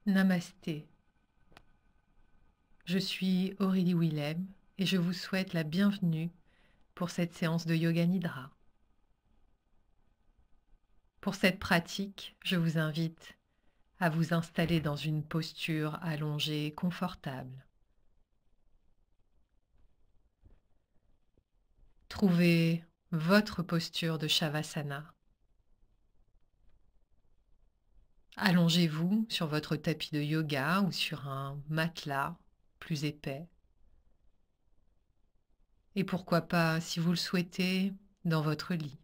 Namasté. Je suis Aurélie Willem et je vous souhaite la bienvenue pour cette séance de Yoga Nidra. Pour cette pratique, je vous invite à vous installer dans une posture allongée confortable. Trouvez votre posture de Shavasana. Allongez-vous sur votre tapis de yoga ou sur un matelas plus épais. Et pourquoi pas, si vous le souhaitez, dans votre lit.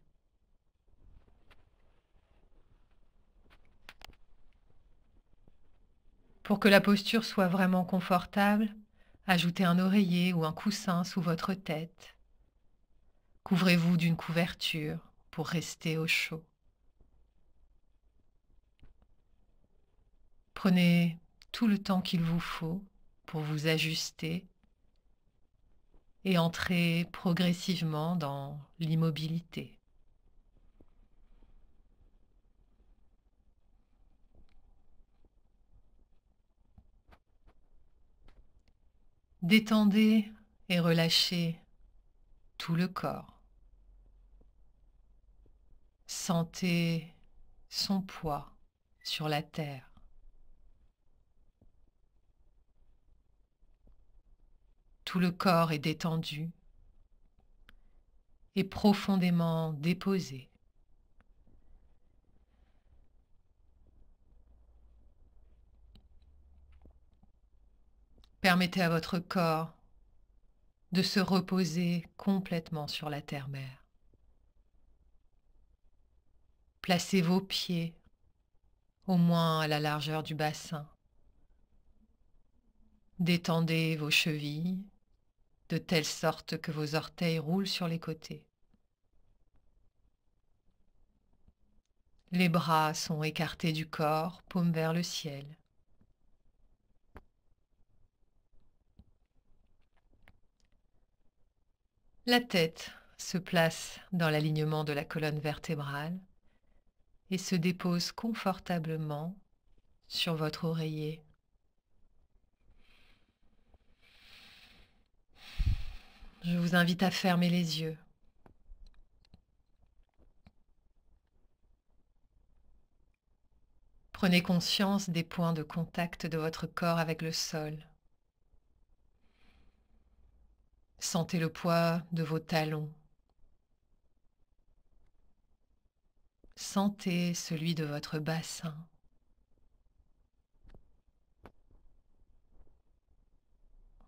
Pour que la posture soit vraiment confortable, ajoutez un oreiller ou un coussin sous votre tête. Couvrez-vous d'une couverture pour rester au chaud. Prenez tout le temps qu'il vous faut pour vous ajuster et entrez progressivement dans l'immobilité. Détendez et relâchez tout le corps. Sentez son poids sur la terre. Tout le corps est détendu et profondément déposé. Permettez à votre corps de se reposer complètement sur la terre-mère. Placez vos pieds au moins à la largeur du bassin. Détendez vos chevilles de telle sorte que vos orteils roulent sur les côtés. Les bras sont écartés du corps, paume vers le ciel. La tête se place dans l'alignement de la colonne vertébrale et se dépose confortablement sur votre oreiller. Je vous invite à fermer les yeux. Prenez conscience des points de contact de votre corps avec le sol. Sentez le poids de vos talons. Sentez celui de votre bassin.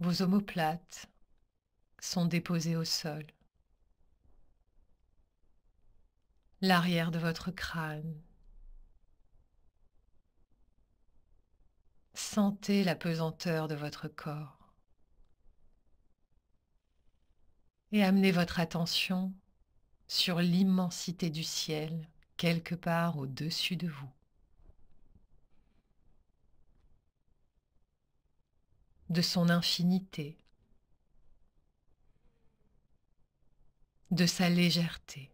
Vos omoplates sont déposés au sol. L'arrière de votre crâne. Sentez la pesanteur de votre corps. Et amenez votre attention sur l'immensité du ciel, quelque part au-dessus de vous. De son infinité, de sa légèreté.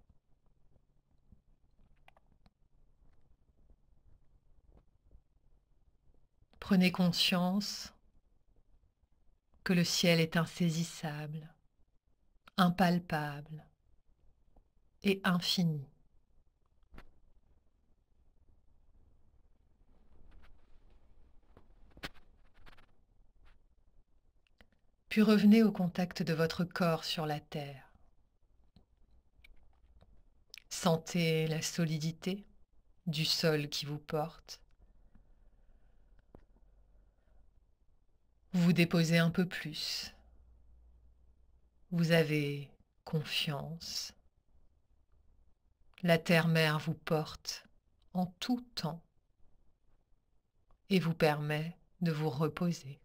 Prenez conscience que le ciel est insaisissable, impalpable et infini. Puis revenez au contact de votre corps sur la terre. Sentez la solidité du sol qui vous porte. Vous vous déposez un peu plus. Vous avez confiance. La terre-mère vous porte en tout temps et vous permet de vous reposer.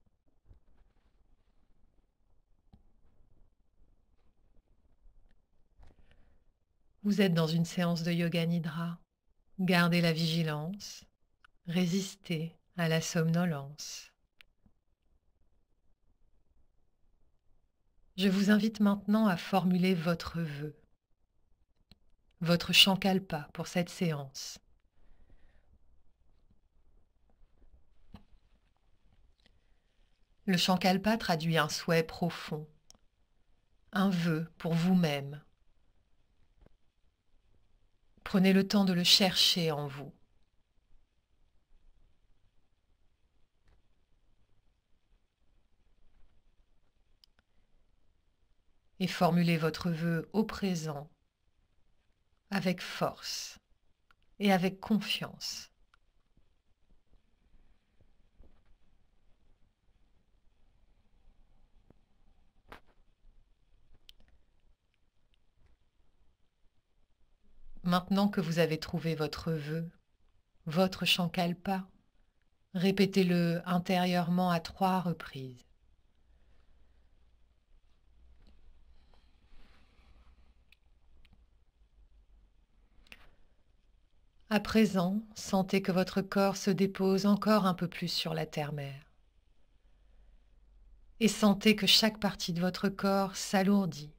Vous êtes dans une séance de Yoga Nidra. Gardez la vigilance, résistez à la somnolence. Je vous invite maintenant à formuler votre vœu, votre Shankalpa pour cette séance. Le Sankalpa traduit un souhait profond, un vœu pour vous-même. Prenez le temps de le chercher en vous. Et formulez votre vœu au présent avec force et avec confiance. Maintenant que vous avez trouvé votre vœu, votre Sankalpa, répétez-le intérieurement à 3 reprises. À présent, sentez que votre corps se dépose encore un peu plus sur la terre-mère. Et sentez que chaque partie de votre corps s'alourdit.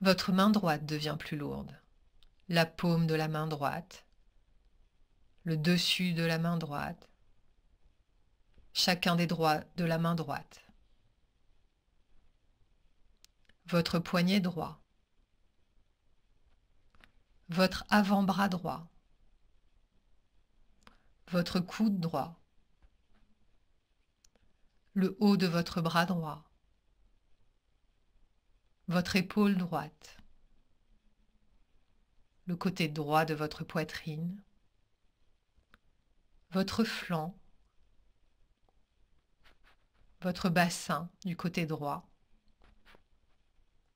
Votre main droite devient plus lourde. La paume de la main droite, le dessus de la main droite, chacun des doigts de la main droite. Votre poignet droit, votre avant-bras droit, votre coude droit, le haut de votre bras droit, votre épaule droite, le côté droit de votre poitrine, votre flanc, votre bassin du côté droit,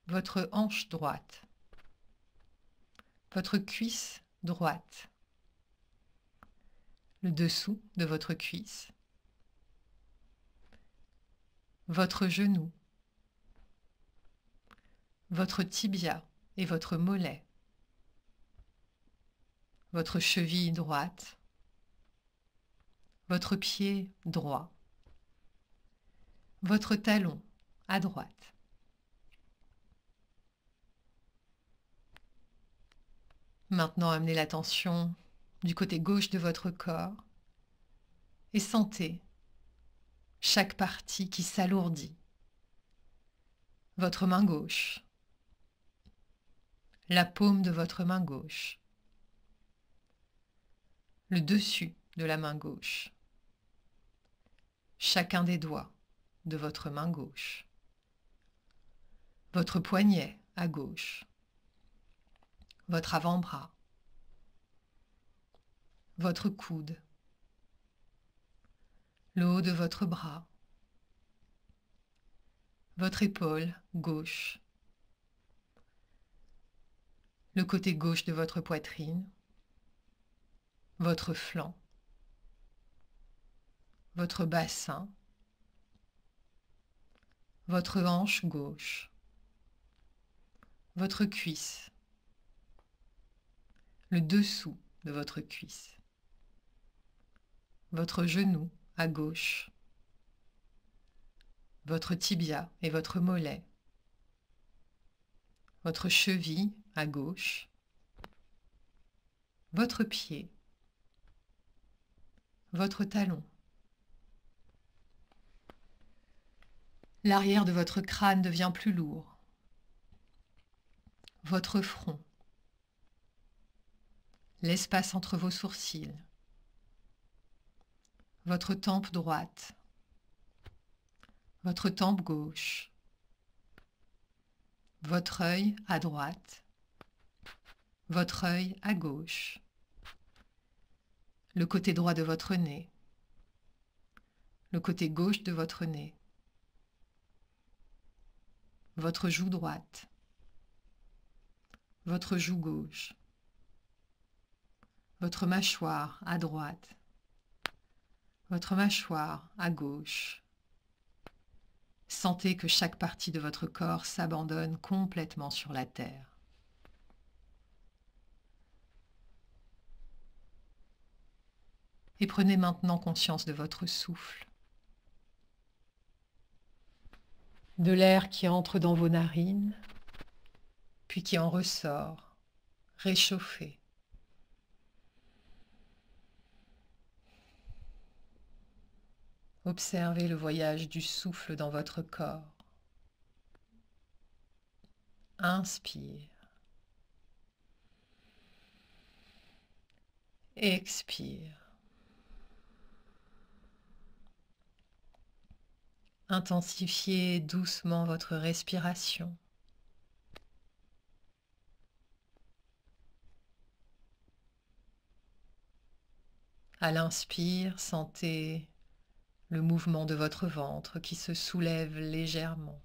votre hanche droite, votre cuisse droite, le dessous de votre cuisse, votre genou, votre tibia et votre mollet, votre cheville droite, votre pied droit, votre talon à droite. Maintenant, amenez l'attention du côté gauche de votre corps et sentez chaque partie qui s'alourdit. Votre main gauche, la paume de votre main gauche, le dessus de la main gauche, chacun des doigts de votre main gauche, votre poignet à gauche, votre avant-bras, votre coude, le haut de votre bras, votre épaule gauche, le côté gauche de votre poitrine, votre flanc, votre bassin, votre hanche gauche, votre cuisse, le dessous de votre cuisse, votre genou à gauche, votre tibia et votre mollet, votre cheville à gauche, votre pied, votre talon. L'arrière de votre crâne devient plus lourd, votre front, l'espace entre vos sourcils, votre tempe droite, votre tempe gauche, votre œil à droite, votre œil à gauche, le côté droit de votre nez, le côté gauche de votre nez, votre joue droite, votre joue gauche, votre mâchoire à droite, votre mâchoire à gauche. Sentez que chaque partie de votre corps s'abandonne complètement sur la terre. Et prenez maintenant conscience de votre souffle, de l'air qui entre dans vos narines, puis qui en ressort, réchauffé. Observez le voyage du souffle dans votre corps. Inspire. Expire. Intensifiez doucement votre respiration. À l'inspire, sentez le mouvement de votre ventre qui se soulève légèrement.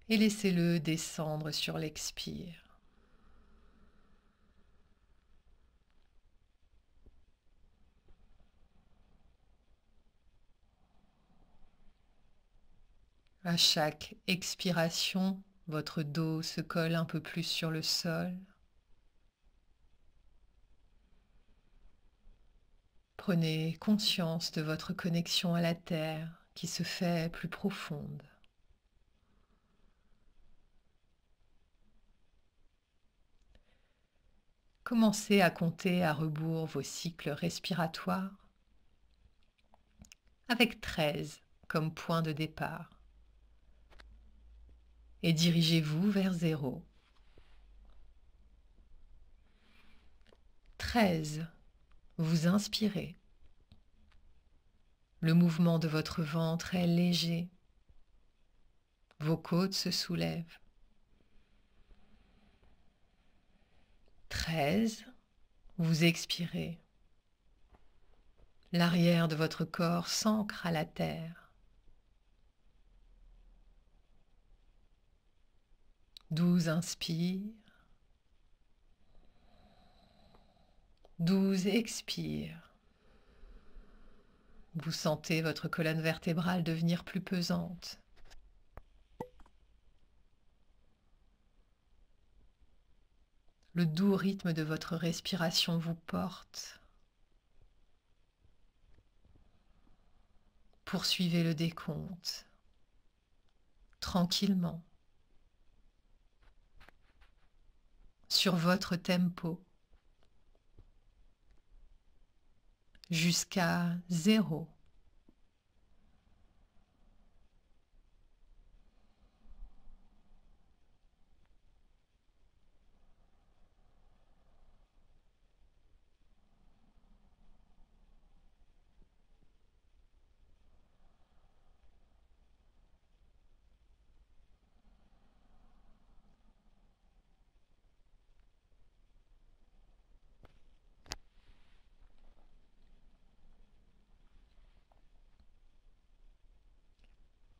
Et laissez-le descendre sur l'expire. À chaque expiration, votre dos se colle un peu plus sur le sol. Prenez conscience de votre connexion à la terre qui se fait plus profonde. Commencez à compter à rebours vos cycles respiratoires avec 13 comme point de départ. Et dirigez-vous vers 0. 13. Vous inspirez. Le mouvement de votre ventre est léger. Vos côtes se soulèvent. 13. Vous expirez. L'arrière de votre corps s'ancre à la terre. 12. Inspire. 12. Expire. Vous sentez votre colonne vertébrale devenir plus pesante. Le doux rythme de votre respiration vous porte. Poursuivez le décompte, tranquillement, sur votre tempo, jusqu'à 0.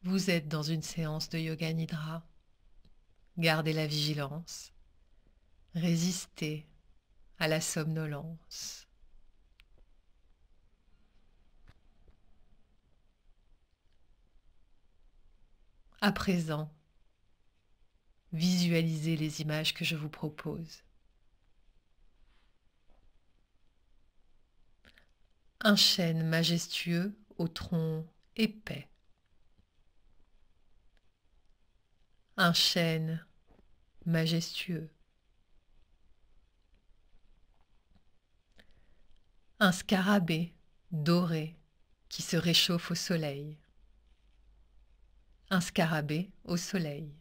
Vous êtes dans une séance de yoga nidra. Gardez la vigilance. Résistez à la somnolence. À présent, visualisez les images que je vous propose. Un chêne majestueux au tronc épais. Un chêne majestueux. Un scarabée doré qui se réchauffe au soleil. Un scarabée au soleil.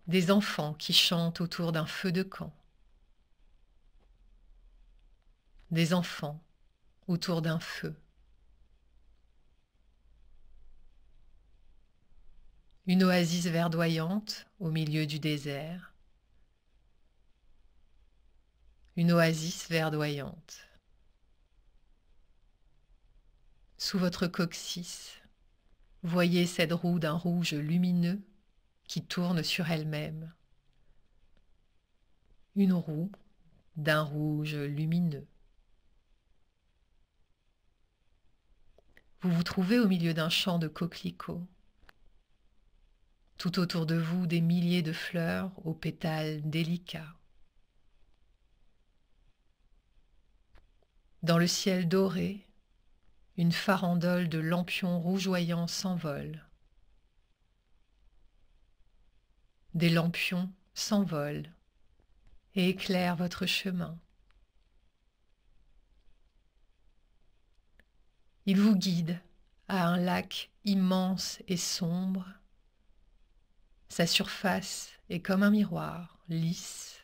Des enfants qui chantent autour d'un feu de camp. Des enfants autour d'un feu. Une oasis verdoyante au milieu du désert. Une oasis verdoyante. Sous votre coccyx, voyez cette roue d'un rouge lumineux qui tourne sur elle-même. Une roue d'un rouge lumineux. Vous vous trouvez au milieu d'un champ de coquelicots. Tout autour de vous, des milliers de fleurs aux pétales délicats. Dans le ciel doré, une farandole de lampions rougeoyants s'envole. Des lampions s'envolent et éclairent votre chemin. Ils vous guident à un lac immense et sombre. Sa surface est comme un miroir, lisse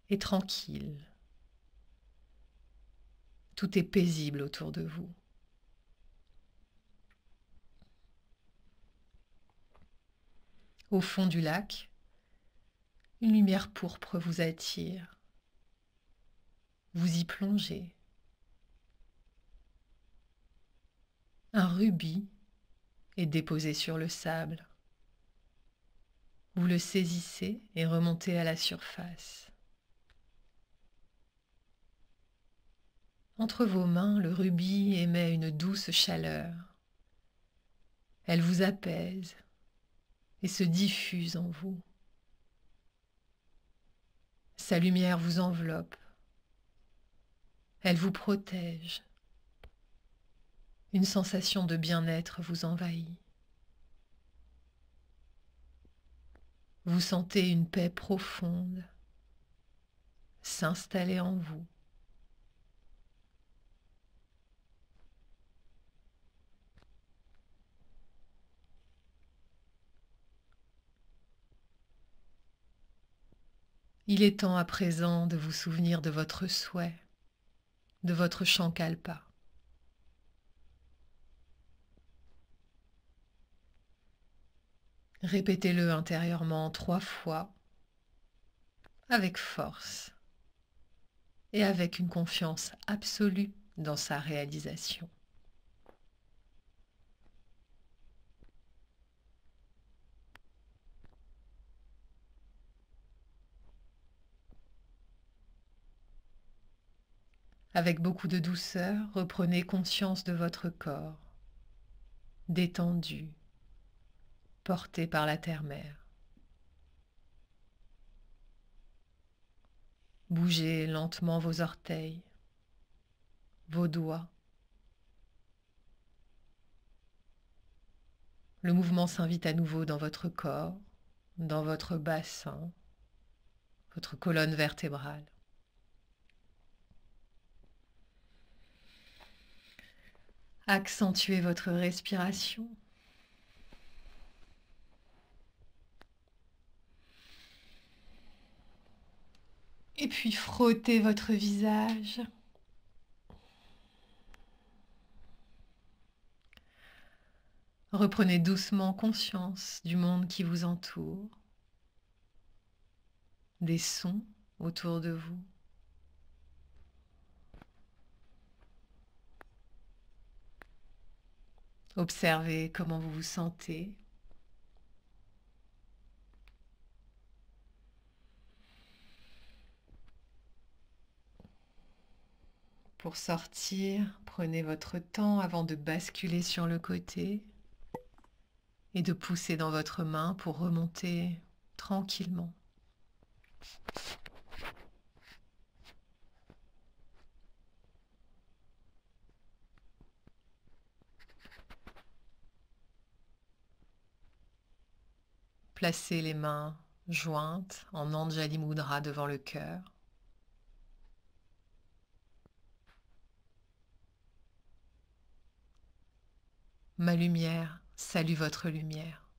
et tranquille. Tout est paisible autour de vous. Au fond du lac, une lumière pourpre vous attire. Vous y plongez. Un rubis est déposé sur le sable. Vous le saisissez et remontez à la surface. Entre vos mains, le rubis émet une douce chaleur. Elle vous apaise et se diffuse en vous. Sa lumière vous enveloppe. Elle vous protège. Une sensation de bien-être vous envahit. Vous sentez une paix profonde s'installer en vous. Il est temps à présent de vous souvenir de votre souhait, de votre Sankalpa. Répétez-le intérieurement 3 fois, avec force et avec une confiance absolue dans sa réalisation. Avec beaucoup de douceur, reprenez conscience de votre corps, détendu, porté par la terre-mère. Bougez lentement vos orteils, vos doigts. Le mouvement s'invite à nouveau dans votre corps, dans votre bassin, votre colonne vertébrale. Accentuez votre respiration. Et puis frottez votre visage. Reprenez doucement conscience du monde qui vous entoure, des sons autour de vous. Observez comment vous vous sentez. Pour sortir, prenez votre temps avant de basculer sur le côté et de pousser dans votre main pour remonter tranquillement. Placez les mains jointes en Anjali Mudra devant le cœur. Ma lumière salue votre lumière.